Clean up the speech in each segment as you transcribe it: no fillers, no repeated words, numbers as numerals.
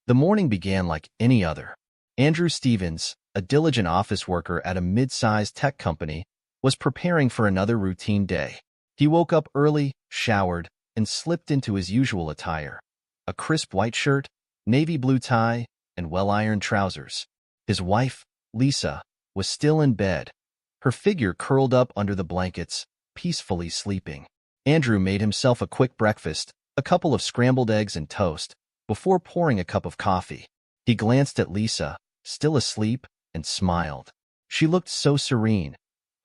The morning began like any other. Andrew Stevens, a diligent office worker at a mid-sized tech company, was preparing for another routine day. He woke up early, showered, and slipped into his usual attire: a crisp white shirt, navy blue tie, and well-ironed trousers. His wife, Lisa, was still in bed, her figure curled up under the blankets, peacefully sleeping. Andrew made himself a quick breakfast, a couple of scrambled eggs and toast, before pouring a cup of coffee. He glanced at Lisa, still asleep, and smiled. She looked so serene,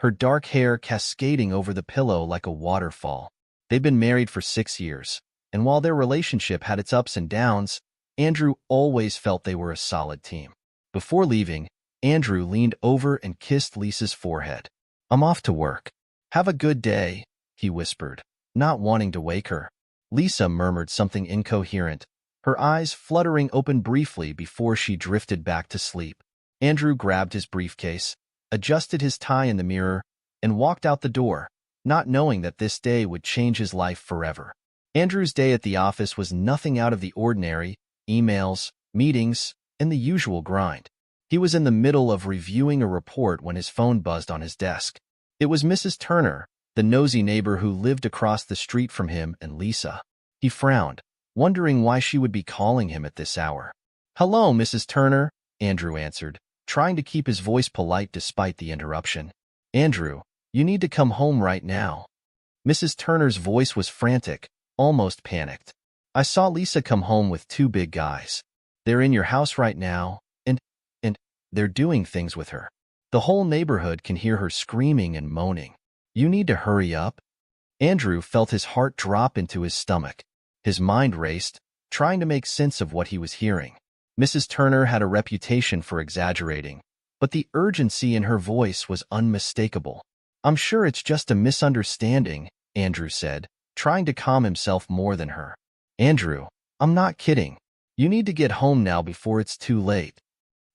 her dark hair cascading over the pillow like a waterfall. They'd been married for 6 years, and while their relationship had its ups and downs, Andrew always felt they were a solid team. Before leaving, Andrew leaned over and kissed Lisa's forehead. "I'm off to work. Have a good day," he whispered, not wanting to wake her. Lisa murmured something incoherent, her eyes fluttering open briefly before she drifted back to sleep. Andrew grabbed his briefcase, adjusted his tie in the mirror, and walked out the door, not knowing that this day would change his life forever. Andrew's day at the office was nothing out of the ordinary: emails, meetings, and the usual grind. He was in the middle of reviewing a report when his phone buzzed on his desk. It was Mrs. Turner, the nosy neighbor who lived across the street from him and Lisa. He frowned, wondering why she would be calling him at this hour. "Hello, Mrs. Turner," Andrew answered, trying to keep his voice polite despite the interruption. "Andrew, you need to come home right now." Mrs. Turner's voice was frantic, almost panicked. "I saw Lisa come home with 2 big guys. They're in your house right now, and they're doing things with her. The whole neighborhood can hear her screaming and moaning. You need to hurry up." Andrew felt his heart drop into his stomach. His mind raced, trying to make sense of what he was hearing. Mrs. Turner had a reputation for exaggerating, but the urgency in her voice was unmistakable. "I'm sure it's just a misunderstanding," Andrew said, trying to calm himself more than her. "Andrew, I'm not kidding. You need to get home now before it's too late."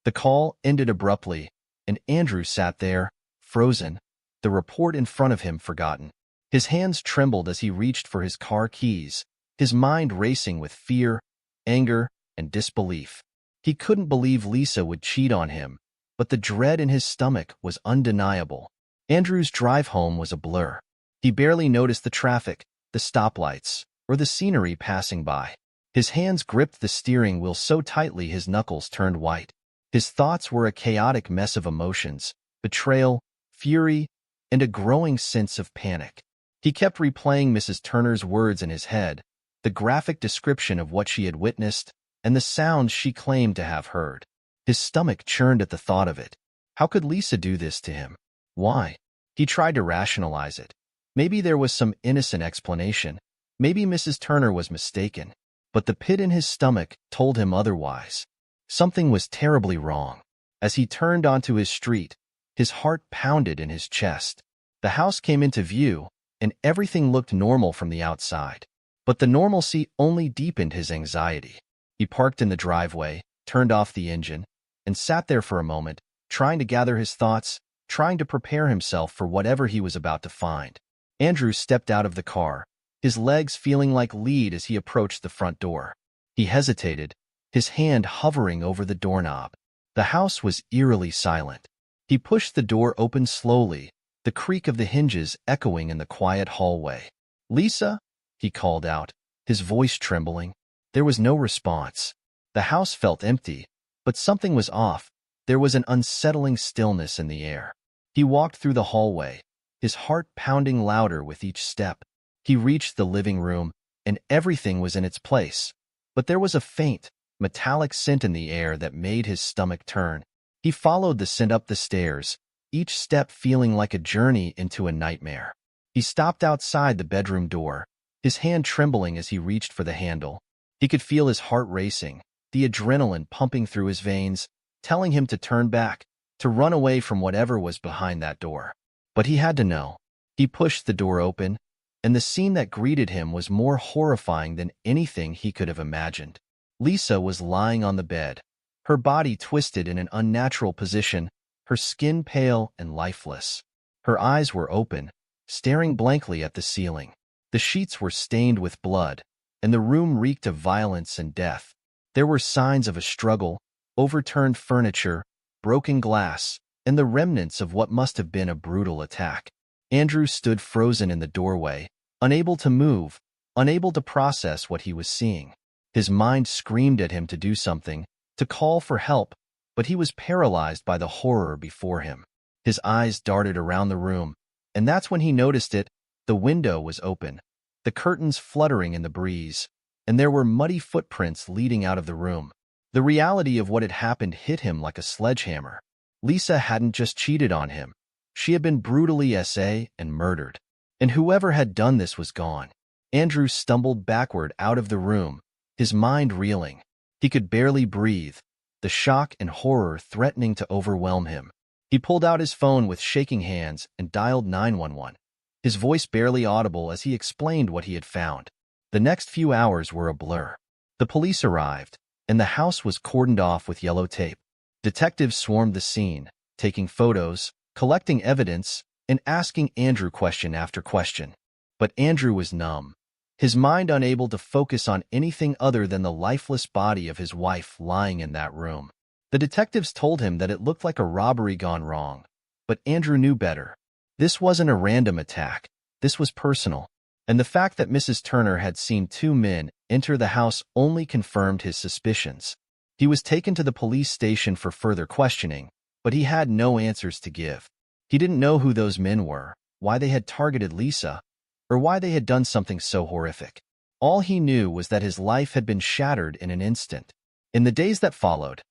The call ended abruptly, and Andrew sat there, frozen, the report in front of him forgotten. His hands trembled as he reached for his car keys, his mind racing with fear, anger, and disbelief. He couldn't believe Lisa would cheat on him, but the dread in his stomach was undeniable. Andrew's drive home was a blur. He barely noticed the traffic, the stoplights, or the scenery passing by. His hands gripped the steering wheel so tightly his knuckles turned white. His thoughts were a chaotic mess of emotions: betrayal, fury, and a growing sense of panic. He kept replaying Mrs. Turner's words in his head, the graphic description of what she had witnessed, and the sounds she claimed to have heard. His stomach churned at the thought of it. How could Lisa do this to him? Why? He tried to rationalize it. Maybe there was some innocent explanation. Maybe Mrs. Turner was mistaken. But the pit in his stomach told him otherwise. Something was terribly wrong. As he turned onto his street, his heart pounded in his chest. The house came into view, and everything looked normal from the outside. But the normalcy only deepened his anxiety. He parked in the driveway, turned off the engine, and sat there for a moment, trying to gather his thoughts, trying to prepare himself for whatever he was about to find. Andrew stepped out of the car, his legs feeling like lead as he approached the front door. He hesitated, his hand hovering over the doorknob. The house was eerily silent. He pushed the door open slowly, the creak of the hinges echoing in the quiet hallway. "Lisa?" he called out, his voice trembling. There was no response. The house felt empty, but something was off. There was an unsettling stillness in the air. He walked through the hallway, his heart pounding louder with each step. He reached the living room, and everything was in its place. But there was a faint, metallic scent in the air that made his stomach turn. He followed the scent up the stairs, each step feeling like a journey into a nightmare. He stopped outside the bedroom door, his hand trembling as he reached for the handle. He could feel his heart racing, the adrenaline pumping through his veins, telling him to turn back, to run away from whatever was behind that door. But he had to know. He pushed the door open, and the scene that greeted him was more horrifying than anything he could have imagined. Lisa was lying on the bed, her body twisted in an unnatural position, her skin pale and lifeless. Her eyes were open, staring blankly at the ceiling. The sheets were stained with blood, and the room reeked of violence and death. There were signs of a struggle, overturned furniture, broken glass, and the remnants of what must have been a brutal attack. Andrew stood frozen in the doorway, unable to move, unable to process what he was seeing. His mind screamed at him to do something, to call for help, but he was paralyzed by the horror before him. His eyes darted around the room, and that's when he noticed it. The window was open, the curtains fluttering in the breeze, and there were muddy footprints leading out of the room. The reality of what had happened hit him like a sledgehammer. Lisa hadn't just cheated on him. She had been brutally SA and murdered. And whoever had done this was gone. Andrew stumbled backward out of the room, his mind reeling. He could barely breathe, the shock and horror threatening to overwhelm him. He pulled out his phone with shaking hands and dialed 911, his voice barely audible as he explained what he had found. The next few hours were a blur. The police arrived, and the house was cordoned off with yellow tape. Detectives swarmed the scene, taking photos, collecting evidence, and asking Andrew question after question. But Andrew was numb, his mind unable to focus on anything other than the lifeless body of his wife lying in that room. The detectives told him that it looked like a robbery gone wrong, but Andrew knew better. This wasn't a random attack. This was personal. And the fact that Mrs. Turner had seen two men enter the house only confirmed his suspicions. He was taken to the police station for further questioning, but he had no answers to give. He didn't know who those men were, why they had targeted Lisa, or why they had done something so horrific. All he knew was that his life had been shattered in an instant. In the days that followed,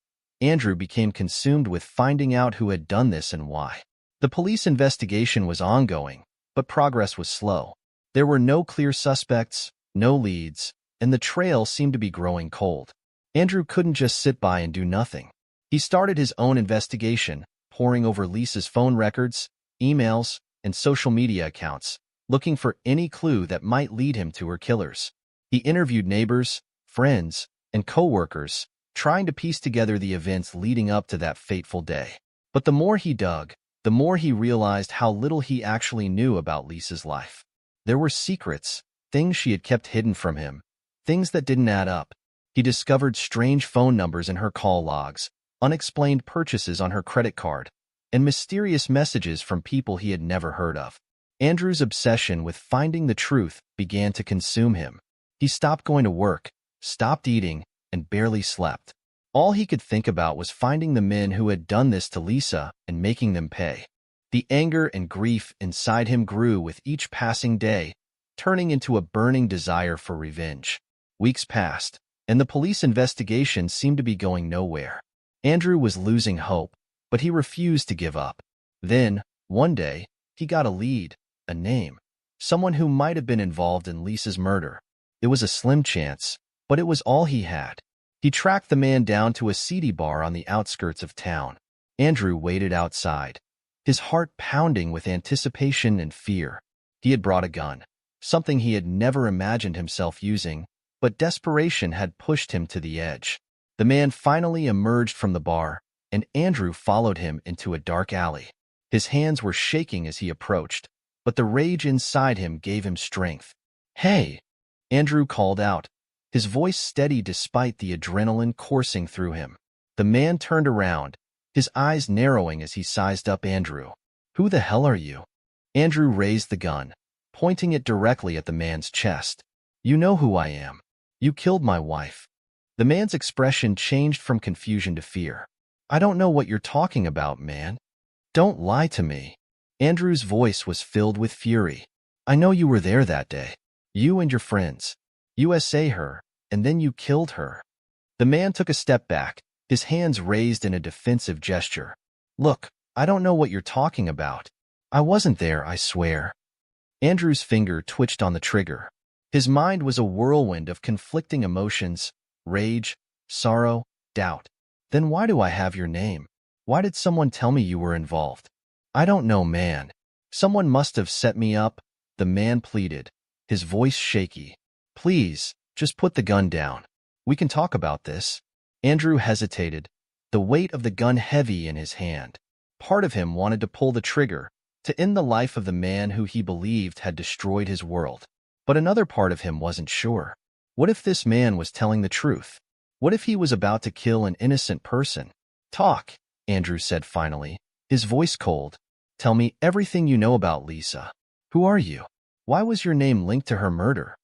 Andrew became consumed with finding out who had done this and why. The police investigation was ongoing, but progress was slow. There were no clear suspects, no leads, and the trail seemed to be growing cold. Andrew couldn't just sit by and do nothing. He started his own investigation, poring over Lisa's phone records, emails, and social media accounts, looking for any clue that might lead him to her killers. He interviewed neighbors, friends, and co-workers, trying to piece together the events leading up to that fateful day. But the more he dug, the more he realized how little he actually knew about Lisa's life. There were secrets, things she had kept hidden from him, things that didn't add up. He discovered strange phone numbers in her call logs, unexplained purchases on her credit card, and mysterious messages from people he had never heard of. Andrew's obsession with finding the truth began to consume him. He stopped going to work, stopped eating, and barely slept. All he could think about was finding the men who had done this to Lisa and making them pay. The anger and grief inside him grew with each passing day, turning into a burning desire for revenge. Weeks passed, and the police investigation seemed to be going nowhere. Andrew was losing hope, but he refused to give up. Then, one day, he got a lead, a name, someone who might have been involved in Lisa's murder. It was a slim chance, but it was all he had. He tracked the man down to a seedy bar on the outskirts of town. Andrew waited outside, his heart pounding with anticipation and fear. He had brought a gun, something he had never imagined himself using, but desperation had pushed him to the edge. The man finally emerged from the bar, and Andrew followed him into a dark alley. His hands were shaking as he approached, but the rage inside him gave him strength. "Hey!" Andrew called out, his voice steady despite the adrenaline coursing through him. The man turned around, his eyes narrowing as he sized up Andrew. "Who the hell are you?" Andrew raised the gun, pointing it directly at the man's chest. "You know who I am. You killed my wife." The man's expression changed from confusion to fear. "I don't know what you're talking about, man. Don't lie to me." Andrew's voice was filled with fury. "I know you were there that day. You and your friends. You SA her, and then you killed her." The man took a step back, his hands raised in a defensive gesture. "Look, I don't know what you're talking about. I wasn't there, I swear." Andrew's finger twitched on the trigger. His mind was a whirlwind of conflicting emotions, rage, sorrow, doubt. "Then why do I have your name? Why did someone tell me you were involved?" "I don't know, man. Someone must have set me up," the man pleaded, his voice shaky. "Please, just put the gun down. We can talk about this." Andrew hesitated, the weight of the gun heavy in his hand. Part of him wanted to pull the trigger, to end the life of the man who he believed had destroyed his world. But another part of him wasn't sure. What if this man was telling the truth? What if he was about to kill an innocent person? Talk, Andrew said finally, his voice cold. Tell me everything you know about Lisa. Who are you? Why was your name linked to her murder?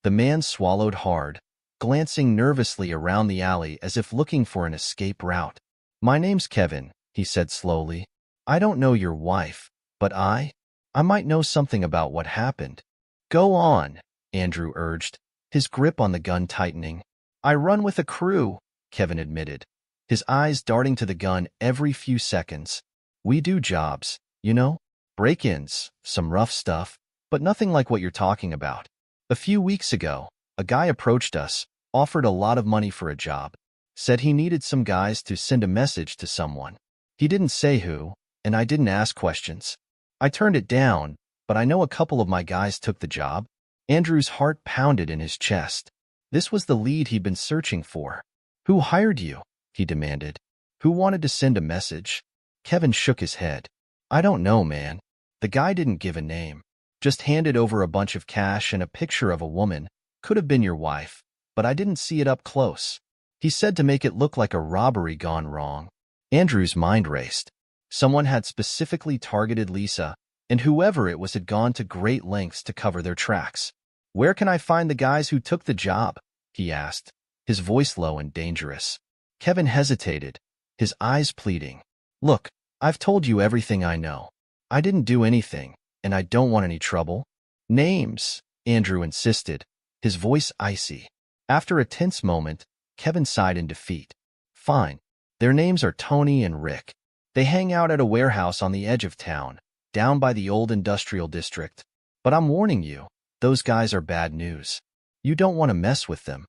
The man swallowed hard, glancing nervously around the alley as if looking for an escape route. My name's Kevin, he said slowly. I don't know your wife, but I might know something about what happened. Go on, Andrew urged, his grip on the gun tightening. I run with a crew, Kevin admitted, his eyes darting to the gun every few seconds. We do jobs, you know? Break-ins, some rough stuff, but nothing like what you're talking about. A few weeks ago, a guy approached us, offered a lot of money for a job, said he needed some guys to send a message to someone. He didn't say who, and I didn't ask questions. I turned it down, but I know a couple of my guys took the job. Andrew's heart pounded in his chest. This was the lead he'd been searching for. Who hired you? He demanded. Who wanted to send a message? Kevin shook his head. I don't know, man. The guy didn't give a name. Just handed over a bunch of cash and a picture of a woman. Could have been your wife, but I didn't see it up close. He said to make it look like a robbery gone wrong. Andrew's mind raced. Someone had specifically targeted Lisa, and whoever it was had gone to great lengths to cover their tracks. Where can I find the guys who took the job? He asked, his voice low and dangerous. Kevin hesitated, his eyes pleading. Look, I've told you everything I know. I didn't do anything, and I don't want any trouble. Names, Andrew insisted, his voice icy. After a tense moment, Kevin sighed in defeat. Fine. Their names are Tony and Rick. They hang out at a warehouse on the edge of town, down by the old industrial district. But I'm warning you, those guys are bad news. You don't want to mess with them.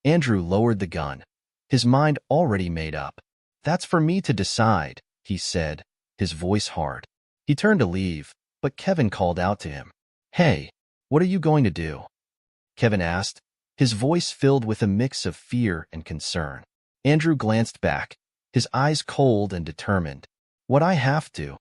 Andrew lowered the gun, his mind already made up. That's for me to decide, he said, his voice hard. He turned to leave, but Kevin called out to him. Hey, what are you going to do? Kevin asked, his voice filled with a mix of fear and concern. Andrew glanced back, his eyes cold and determined. What I have to.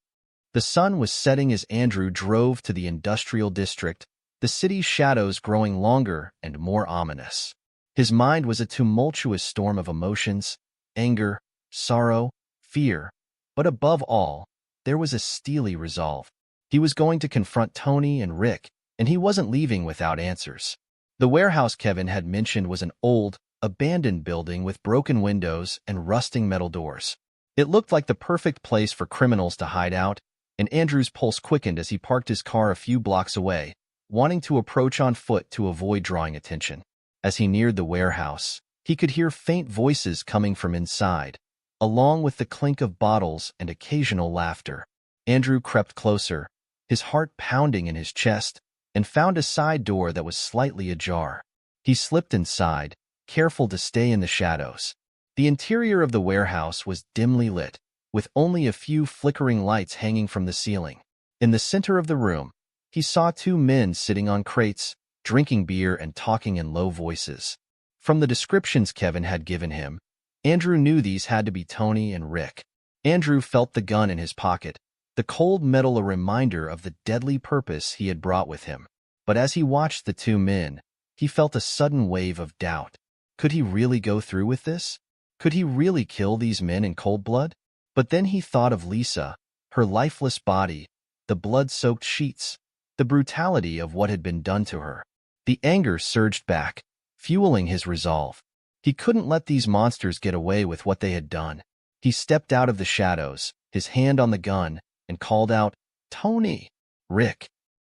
The sun was setting as Andrew drove to the industrial district, the city's shadows growing longer and more ominous. His mind was a tumultuous storm of emotions, anger, sorrow, fear, but above all, there was a steely resolve. He was going to confront Tony and Rick, and he wasn't leaving without answers. The warehouse Kevin had mentioned was an old, abandoned building with broken windows and rusting metal doors. It looked like the perfect place for criminals to hide out, and Andrew's pulse quickened as he parked his car a few blocks away, wanting to approach on foot to avoid drawing attention. As he neared the warehouse, he could hear faint voices coming from inside, along with the clink of bottles and occasional laughter. Andrew crept closer, his heart pounding in his chest, and found a side door that was slightly ajar. He slipped inside, careful to stay in the shadows. The interior of the warehouse was dimly lit, with only a few flickering lights hanging from the ceiling. In the center of the room, he saw two men sitting on crates, drinking beer and talking in low voices. From the descriptions Kevin had given him, Andrew knew these had to be Tony and Rick. Andrew felt the gun in his pocket, the cold metal a reminder of the deadly purpose he had brought with him. But as he watched the two men, he felt a sudden wave of doubt. Could he really go through with this? Could he really kill these men in cold blood? But then he thought of Lisa, her lifeless body, the blood-soaked sheets, the brutality of what had been done to her. The anger surged back, fueling his resolve. He couldn't let these monsters get away with what they had done. He stepped out of the shadows, his hand on the gun, and called out, "Tony! Rick!"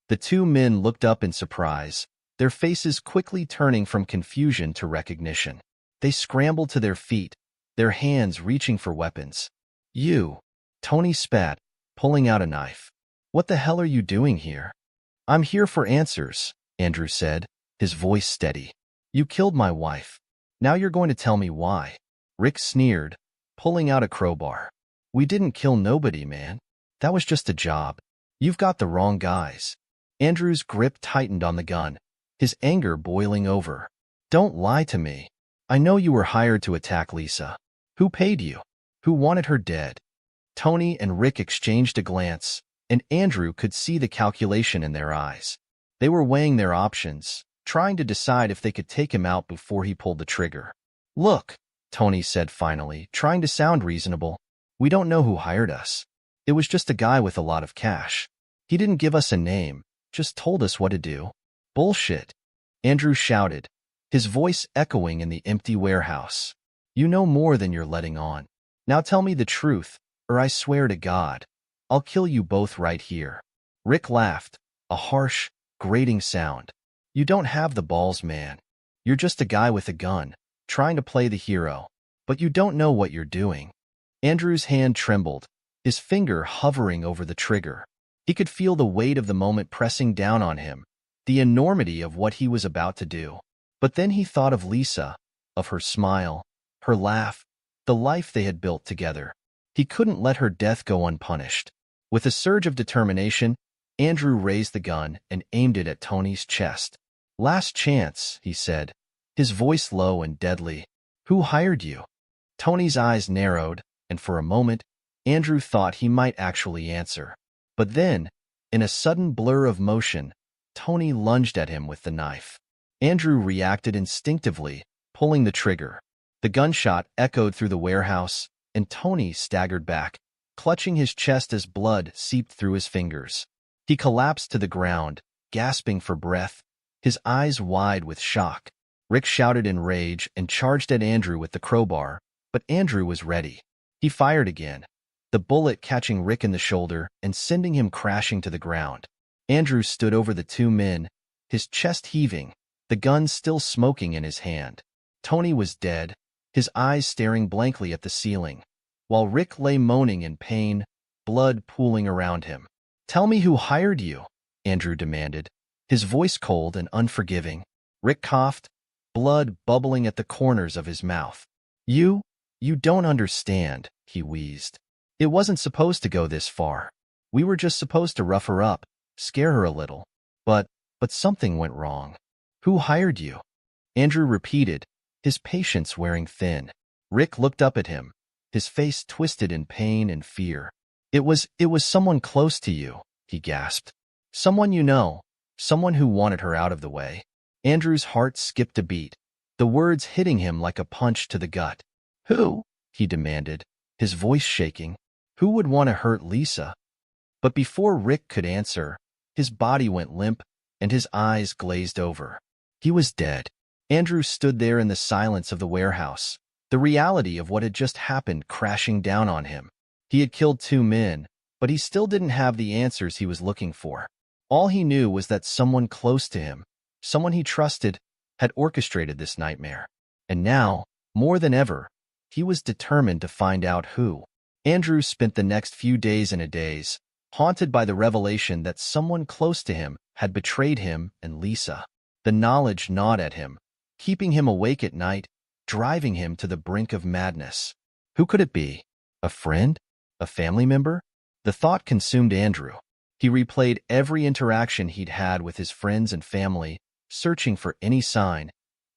The two men looked up in surprise, their faces quickly turning from confusion to recognition. They scrambled to their feet, their hands reaching for weapons. "You!" Tony spat, pulling out a knife. "What the hell are you doing here?" "I'm here for answers," Andrew said, his voice steady. "You killed my wife. Now you're going to tell me why." Rick sneered, pulling out a crowbar. "We didn't kill nobody, man. That was just a job. You've got the wrong guys." Andrew's grip tightened on the gun, his anger boiling over. "Don't lie to me. I know you were hired to attack Lisa. Who paid you? Who wanted her dead?" Tony and Rick exchanged a glance, and Andrew could see the calculation in their eyes. They were weighing their options, trying to decide if they could take him out before he pulled the trigger. "Look," Tony said finally, trying to sound reasonable. "We don't know who hired us. It was just a guy with a lot of cash. He didn't give us a name, just told us what to do." "Bullshit," Andrew shouted, his voice echoing in the empty warehouse. "You know more than you're letting on. Now tell me the truth, or I swear to God, I'll kill you both right here." Rick laughed, a harsh, grating sound. "You don't have the balls, man. You're just a guy with a gun, trying to play the hero. But you don't know what you're doing." Andrew's hand trembled, his finger hovering over the trigger. He could feel the weight of the moment pressing down on him, the enormity of what he was about to do. But then he thought of Lisa, of her smile, her laugh, the life they had built together. He couldn't let her death go unpunished. With a surge of determination, Andrew raised the gun and aimed it at Tony's chest. "Last chance," he said, his voice low and deadly. "Who hired you?" Tony's eyes narrowed, and for a moment, Andrew thought he might actually answer. But then, in a sudden blur of motion, Tony lunged at him with the knife. Andrew reacted instinctively, pulling the trigger. The gunshot echoed through the warehouse, and Tony staggered back, clutching his chest as blood seeped through his fingers. He collapsed to the ground, gasping for breath, his eyes wide with shock. Rick shouted in rage and charged at Andrew with the crowbar, but Andrew was ready. He fired again, the bullet catching Rick in the shoulder and sending him crashing to the ground. Andrew stood over the two men, his chest heaving, the gun still smoking in his hand. Tony was dead, his eyes staring blankly at the ceiling, while Rick lay moaning in pain, blood pooling around him. "Tell me who hired you," Andrew demanded, his voice cold and unforgiving. Rick coughed, blood bubbling at the corners of his mouth. You don't understand," he wheezed. "It wasn't supposed to go this far. We were just supposed to rough her up, scare her a little. But something went wrong." "Who hired you?" Andrew repeated, his patience wearing thin. Rick looked up at him, his face twisted in pain and fear. It was someone close to you," he gasped. "Someone you know, someone who wanted her out of the way." Andrew's heart skipped a beat, the words hitting him like a punch to the gut. "Who?" he demanded, his voice shaking. "Who would want to hurt Lisa?" But before Rick could answer, his body went limp and his eyes glazed over. He was dead. Andrew stood there in the silence of the warehouse, the reality of what had just happened crashing down on him. He had killed two men, but he still didn't have the answers he was looking for. All he knew was that someone close to him, someone he trusted, had orchestrated this nightmare. And now, more than ever, he was determined to find out who. Andrew spent the next few days in a daze, haunted by the revelation that someone close to him had betrayed him and Lisa. The knowledge gnawed at him, keeping him awake at night, driving him to the brink of madness. Who could it be? A friend? A family member? The thought consumed Andrew. He replayed every interaction he'd had with his friends and family, searching for any sign,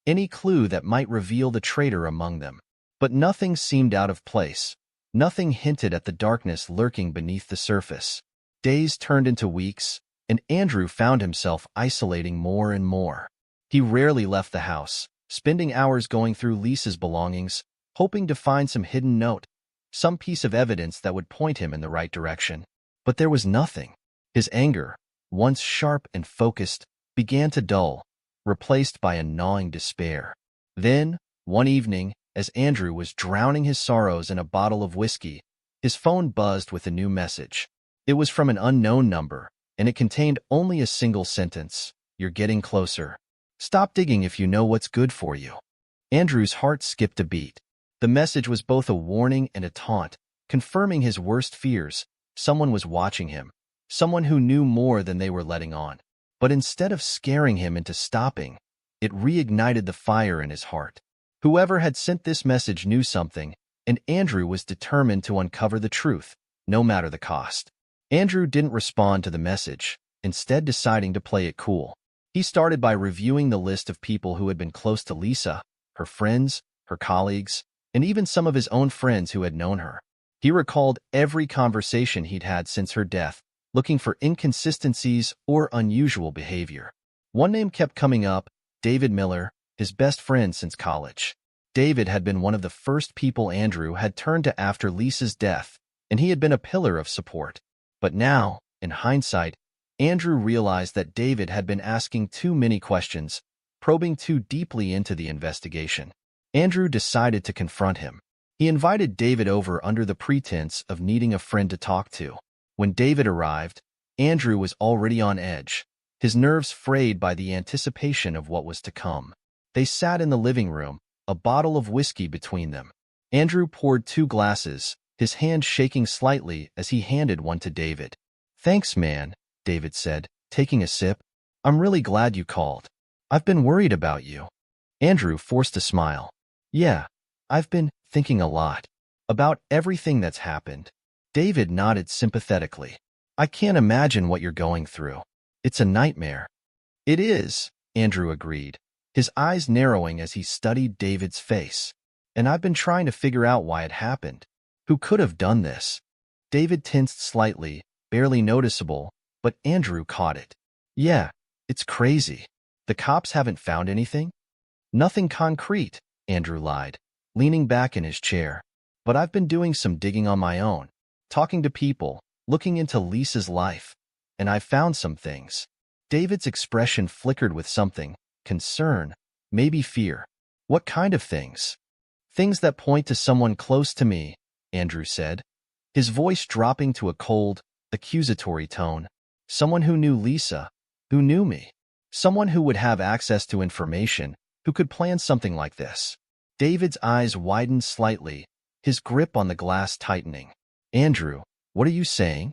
any clue that might reveal the traitor among them. But nothing seemed out of place. Nothing hinted at the darkness lurking beneath the surface. Days turned into weeks, and Andrew found himself isolating more and more. He rarely left the house, spending hours going through Lisa's belongings, hoping to find some hidden note, some piece of evidence that would point him in the right direction. But there was nothing. His anger, once sharp and focused, began to dull, replaced by a gnawing despair. Then, one evening, as Andrew was drowning his sorrows in a bottle of whiskey, his phone buzzed with a new message. It was from an unknown number, and it contained only a single sentence: "You're getting closer. Stop digging if you know what's good for you." Andrew's heart skipped a beat. The message was both a warning and a taunt, confirming his worst fears. Someone was watching him, someone who knew more than they were letting on. But instead of scaring him into stopping, it reignited the fire in his heart. Whoever had sent this message knew something, and Andrew was determined to uncover the truth, no matter the cost. Andrew didn't respond to the message, instead deciding to play it cool. He started by reviewing the list of people who had been close to Lisa, her friends, her colleagues, and even some of his own friends who had known her. He recalled every conversation he'd had since her death, looking for inconsistencies or unusual behavior. One name kept coming up: David Miller, his best friend since college. David had been one of the first people Andrew had turned to after Lisa's death, and he had been a pillar of support. But now, in hindsight, Andrew realized that David had been asking too many questions, probing too deeply into the investigation. Andrew decided to confront him. He invited David over under the pretense of needing a friend to talk to. When David arrived, Andrew was already on edge, his nerves frayed by the anticipation of what was to come. They sat in the living room, a bottle of whiskey between them. Andrew poured 2 glasses, his hand shaking slightly as he handed one to David. "Thanks, man," David said, taking a sip. "I'm really glad you called. I've been worried about you." Andrew forced a smile. "Yeah, I've been thinking a lot about everything that's happened." David nodded sympathetically. "I can't imagine what you're going through. It's a nightmare." "It is," Andrew agreed, his eyes narrowing as he studied David's face. "And I've been trying to figure out why it happened. Who could have done this?" David tensed slightly, barely noticeable, but Andrew caught it. "Yeah, it's crazy. The cops haven't found anything?" "Nothing concrete," Andrew lied, leaning back in his chair. "But I've been doing some digging on my own, talking to people, looking into Lisa's life, and I've found some things." David's expression flickered with something, concern, maybe fear. "What kind of things?" "Things that point to someone close to me," Andrew said, his voice dropping to a cold, accusatory tone. "Someone who knew Lisa, who knew me. Someone who would have access to information, who could plan something like this." David's eyes widened slightly, his grip on the glass tightening. "Andrew, what are you saying?"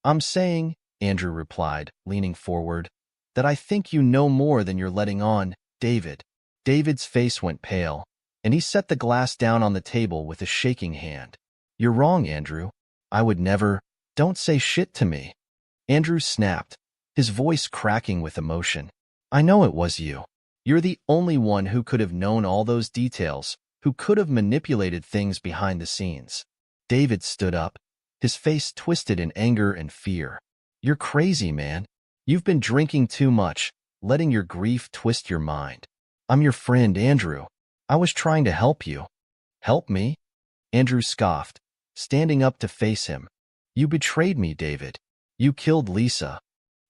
"I'm saying," Andrew replied, leaning forward, "that I think you know more than you're letting on, David." David's face went pale, and he set the glass down on the table with a shaking hand. "You're wrong, Andrew. I would never—" "Don't say shit to me," Andrew snapped, his voice cracking with emotion. "I know it was you. You're the only one who could have known all those details, who could have manipulated things behind the scenes." David stood up, his face twisted in anger and fear. "You're crazy, man. You've been drinking too much, letting your grief twist your mind." "I'm your friend, Andrew. I was trying to help you." "Help me?" Andrew scoffed, standing up to face him. "You betrayed me, David. You killed Lisa."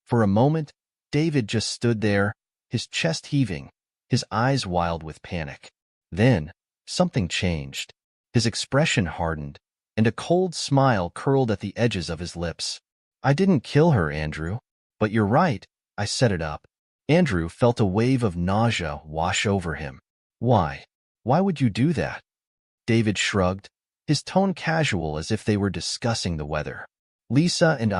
For a moment, David just stood there, his chest heaving, his eyes wild with panic. Then, something changed. His expression hardened, and a cold smile curled at the edges of his lips. "I didn't kill her, Andrew. But you're right, I set it up." Andrew felt a wave of nausea wash over him. "Why? Why would you do that?" David shrugged, his tone casual as if they were discussing the weather. "Lisa and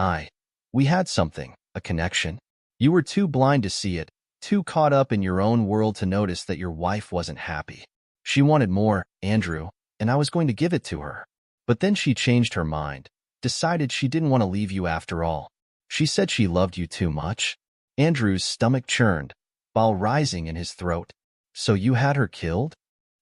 we had something, a connection. You were too blind to see it, too caught up in your own world to notice that your wife wasn't happy. She wanted more, Andrew, and I was going to give it to her. But then she changed her mind, decided she didn't want to leave you after all. She said she loved you too much." Andrew's stomach churned, while rising in his throat. "So you had her killed?"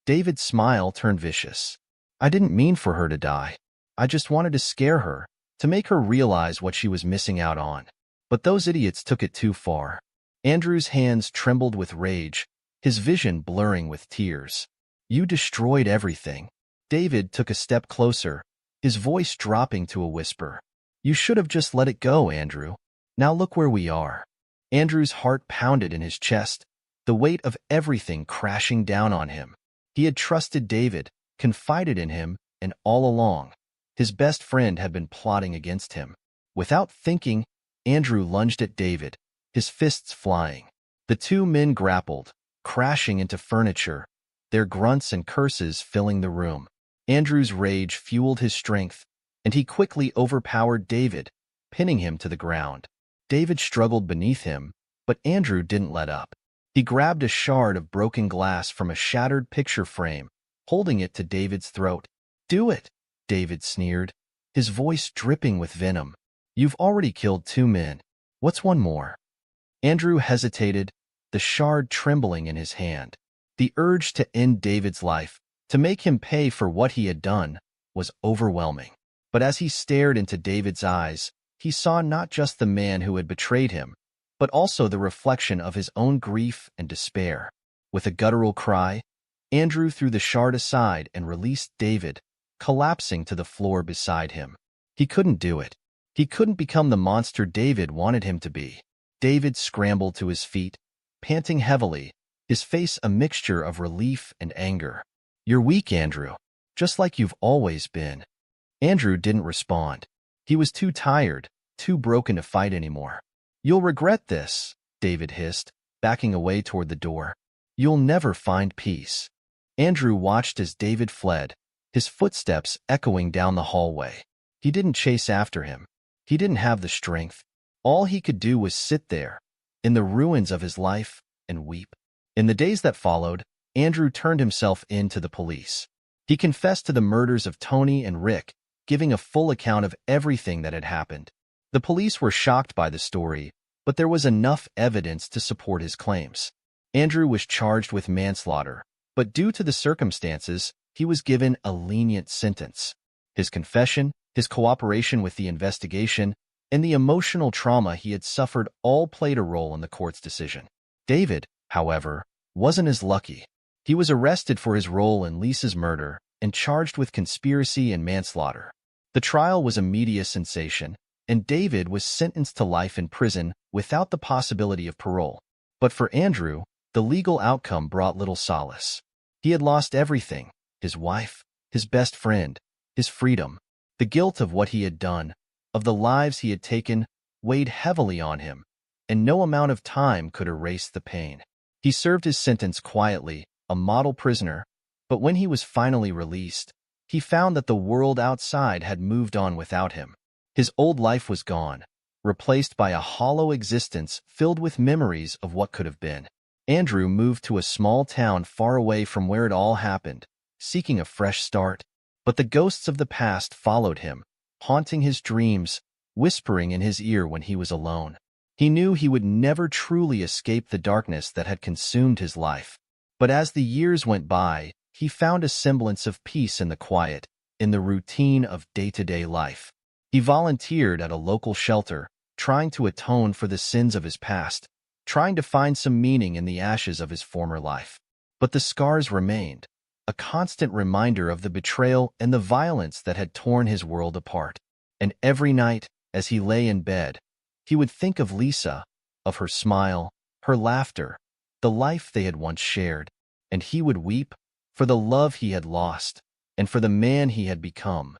David's smile turned vicious. "I didn't mean for her to die. I just wanted to scare her, to make her realize what she was missing out on. But those idiots took it too far." Andrew's hands trembled with rage, his vision blurring with tears. "You destroyed everything." David took a step closer, his voice dropping to a whisper. "You should have just let it go, Andrew. Now look where we are." Andrew's heart pounded in his chest, the weight of everything crashing down on him. He had trusted David, confided in him, and all along, his best friend had been plotting against him. Without thinking, Andrew lunged at David, his fists flying. The 2 men grappled, crashing into furniture, their grunts and curses filling the room. Andrew's rage fueled his strength, and he quickly overpowered David, pinning him to the ground. David struggled beneath him, but Andrew didn't let up. He grabbed a shard of broken glass from a shattered picture frame, holding it to David's throat. "Do it," David sneered, his voice dripping with venom. "You've already killed 2 men. What's one more?" Andrew hesitated, the shard trembling in his hand. The urge to end David's life, to make him pay for what he had done, was overwhelming. But as he stared into David's eyes, he saw not just the man who had betrayed him, but also the reflection of his own grief and despair. With a guttural cry, Andrew threw the shard aside and released David, collapsing to the floor beside him. He couldn't do it. He couldn't become the monster David wanted him to be. David scrambled to his feet, panting heavily, his face a mixture of relief and anger. "You're weak, Andrew. Just like you've always been." Andrew didn't respond. He was too tired, too broken to fight anymore. "You'll regret this," David hissed, backing away toward the door. "You'll never find peace." Andrew watched as David fled, his footsteps echoing down the hallway. He didn't chase after him. He didn't have the strength. All he could do was sit there, in the ruins of his life, and weep. In the days that followed, Andrew turned himself in to the police. He confessed to the murders of Tony and Rick, giving a full account of everything that had happened. The police were shocked by the story, but there was enough evidence to support his claims. Andrew was charged with manslaughter, but due to the circumstances, he was given a lenient sentence. His confession, his cooperation with the investigation, and the emotional trauma he had suffered all played a role in the court's decision. David, however, wasn't as lucky. He was arrested for his role in Lisa's murder and charged with conspiracy and manslaughter. The trial was a media sensation, and David was sentenced to life in prison without the possibility of parole. But for Andrew, the legal outcome brought little solace. He had lost everything: his wife, his best friend, his freedom. The guilt of what he had done, of the lives he had taken, weighed heavily on him, and no amount of time could erase the pain. He served his sentence quietly, a model prisoner, but when he was finally released, he found that the world outside had moved on without him. His old life was gone, replaced by a hollow existence filled with memories of what could have been. Andrew moved to a small town far away from where it all happened, seeking a fresh start. But the ghosts of the past followed him, haunting his dreams, whispering in his ear when he was alone. He knew he would never truly escape the darkness that had consumed his life. But as the years went by, he found a semblance of peace in the quiet, in the routine of day-to-day life. He volunteered at a local shelter, trying to atone for the sins of his past, trying to find some meaning in the ashes of his former life. But the scars remained, a constant reminder of the betrayal and the violence that had torn his world apart. And every night, as he lay in bed, he would think of Lisa, of her smile, her laughter, the life they had once shared, and he would weep for the love he had lost and for the man he had become.